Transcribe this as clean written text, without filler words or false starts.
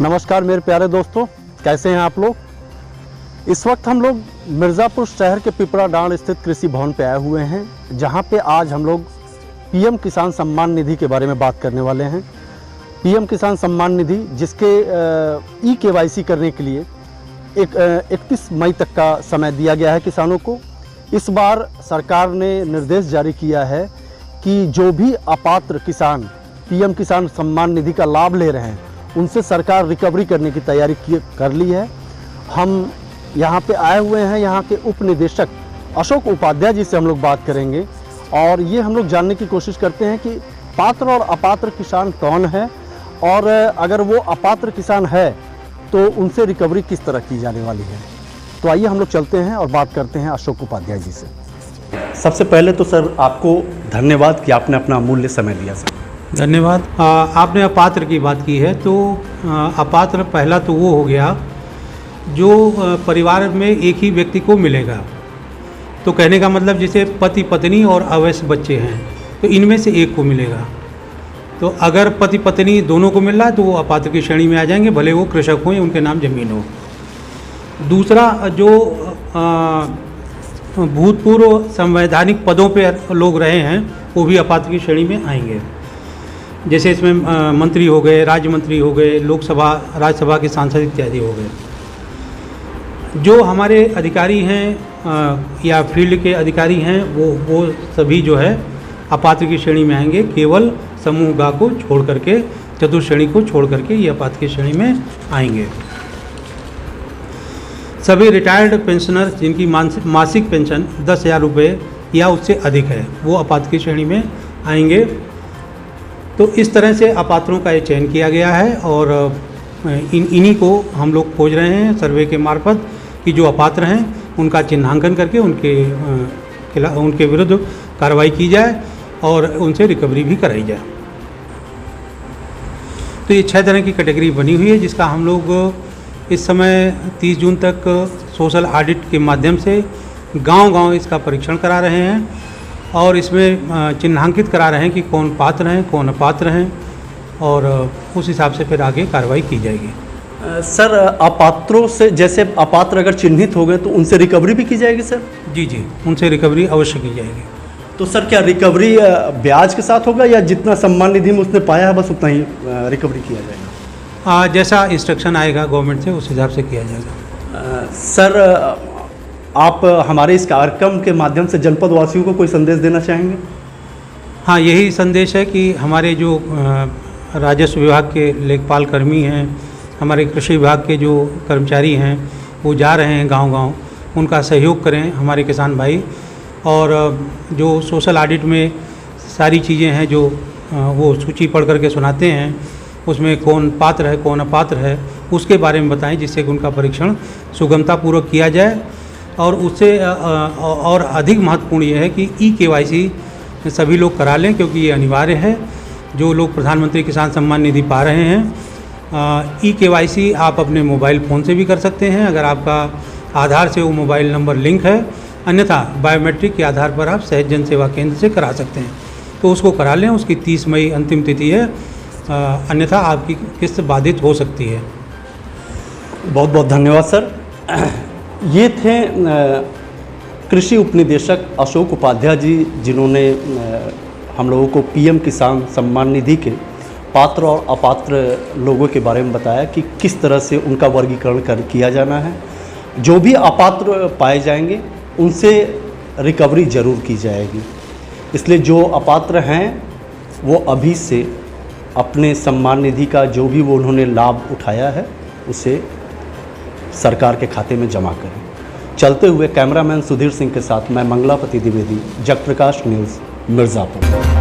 नमस्कार मेरे प्यारे दोस्तों, कैसे हैं आप लोग। इस वक्त हम लोग मिर्ज़ापुर शहर के पिपरा डांड स्थित कृषि भवन पे आए हुए हैं, जहां पे आज हम लोग पीएम किसान सम्मान निधि के बारे में बात करने वाले हैं। पीएम किसान सम्मान निधि जिसके ई-KYC करने के लिए 31 मई तक का समय दिया गया है किसानों को। इस बार सरकार ने निर्देश जारी किया है कि जो भी अपात्र किसान पीएम किसान सम्मान निधि का लाभ ले रहे हैं उनसे सरकार रिकवरी करने की तैयारी कर ली है। हम यहाँ पे आए हुए हैं, यहाँ के उप निदेशक अशोक उपाध्याय जी से हम लोग बात करेंगे और ये हम लोग जानने की कोशिश करते हैं कि पात्र और अपात्र किसान कौन है और अगर वो अपात्र किसान है तो उनसे रिकवरी किस तरह की जाने वाली है। तो आइए हम लोग चलते हैं और बात करते हैं अशोक उपाध्याय जी से। सबसे पहले तो सर आपको धन्यवाद कि आपने अपना अमूल्य समय दिया सर। धन्यवाद। आपने अपात्र की बात की है तो अपात्र पहला तो वो हो गया जो परिवार में एक ही व्यक्ति को मिलेगा। तो कहने का मतलब जैसे पति पत्नी और अवैध बच्चे हैं तो इनमें से एक को मिलेगा। तो अगर पति पत्नी दोनों को मिल रहा है तो वो अपात्र की श्रेणी में आ जाएंगे, भले वो कृषक हों या उनके नाम ज़मीन हो। दूसरा, जो भूतपूर्व संवैधानिक पदों पर लोग रहे हैं वो भी अपात्र की श्रेणी में आएंगे। जैसे इसमें मंत्री हो गए, राज्य मंत्री हो गए, लोकसभा राज्यसभा के सांसद इत्यादि हो गए। जो हमारे अधिकारी हैं या फील्ड के अधिकारी हैं वो सभी जो है अपात्र की श्रेणी में आएंगे। केवल समूह ग को छोड़ करके, चतुर्श्रेणी को छोड़ करके ये अपात्र की श्रेणी में आएंगे। सभी रिटायर्ड पेंशनर जिनकी मासिक पेंशन 10,000 रुपये या उससे अधिक है वो अपात्र की श्रेणी में आएंगे। तो इस तरह से अपात्रों का ये चयन किया गया है और इन्हीं को हम लोग खोज रहे हैं सर्वे के मार्फत कि जो अपात्र हैं उनका चिन्हांकन करके उनके विरुद्ध कार्रवाई की जाए और उनसे रिकवरी भी कराई जाए। तो ये 6 तरह की कैटेगरी बनी हुई है जिसका हम लोग इस समय 30 जून तक सोशल ऑडिट के माध्यम से गांव-गांव इसका परीक्षण करा रहे हैं और इसमें चिन्हांकित करा रहे हैं कि कौन पात्र हैं, कौन अपात्र हैं और उस हिसाब से फिर आगे कार्रवाई की जाएगी। सर अपात्रों से, जैसे अपात्र अगर चिन्हित हो गए तो उनसे रिकवरी भी की जाएगी सर? जी, उनसे रिकवरी अवश्य की जाएगी। तो सर क्या रिकवरी ब्याज के साथ होगा या जितना सम्मान निधि में उसने पाया है बस उतना ही रिकवरी किया जाएगा? जैसा इंस्ट्रक्शन आएगा गवर्नमेंट से उस हिसाब से किया जाएगा। सर आप हमारे इस कार्यक्रम के माध्यम से जनपद वासियों को कोई संदेश देना चाहेंगे? हाँ, यही संदेश है कि हमारे जो राजस्व विभाग के लेखपाल कर्मी हैं, हमारे कृषि विभाग के जो कर्मचारी हैं वो जा रहे हैं गांव-गांव, उनका सहयोग करें हमारे किसान भाई। और जो सोशल ऑडिट में सारी चीज़ें हैं जो वो सूची पढ़ करके सुनाते हैं उसमें कौन पात्र है कौन अपात्र है उसके बारे में बताएं, जिससे कि उनका परीक्षण सुगमतापूर्वक किया जाए। और उससे और अधिक महत्वपूर्ण ये है कि ई-KYC सभी लोग करा लें क्योंकि ये अनिवार्य है। जो लोग प्रधानमंत्री किसान सम्मान निधि पा रहे हैं, ई-KYC आप अपने मोबाइल फ़ोन से भी कर सकते हैं अगर आपका आधार से वो मोबाइल नंबर लिंक है, अन्यथा बायोमेट्रिक के आधार पर आप सहज जन सेवा केंद्र से करा सकते हैं। तो उसको करा लें, उसकी 30 मई अंतिम तिथि है, अन्यथा आपकी किस्त बाधित हो सकती है। बहुत बहुत धन्यवाद सर। ये थे कृषि उपनिदेशक अशोक उपाध्याय जी, जिन्होंने हम लोगों को पीएम किसान सम्मान निधि के पात्र और अपात्र लोगों के बारे में बताया कि किस तरह से उनका वर्गीकरण किया जाना है। जो भी अपात्र पाए जाएंगे उनसे रिकवरी ज़रूर की जाएगी। इसलिए जो अपात्र हैं वो अभी से अपने सम्मान निधि का जो भी वो उन्होंने लाभ उठाया है उसे सरकार के खाते में जमा करें। चलते हुए कैमरामैन सुधीर सिंह के साथ मैं मंगलापति द्विवेदी, जगप्रकाश न्यूज़, मिर्ज़ापुर।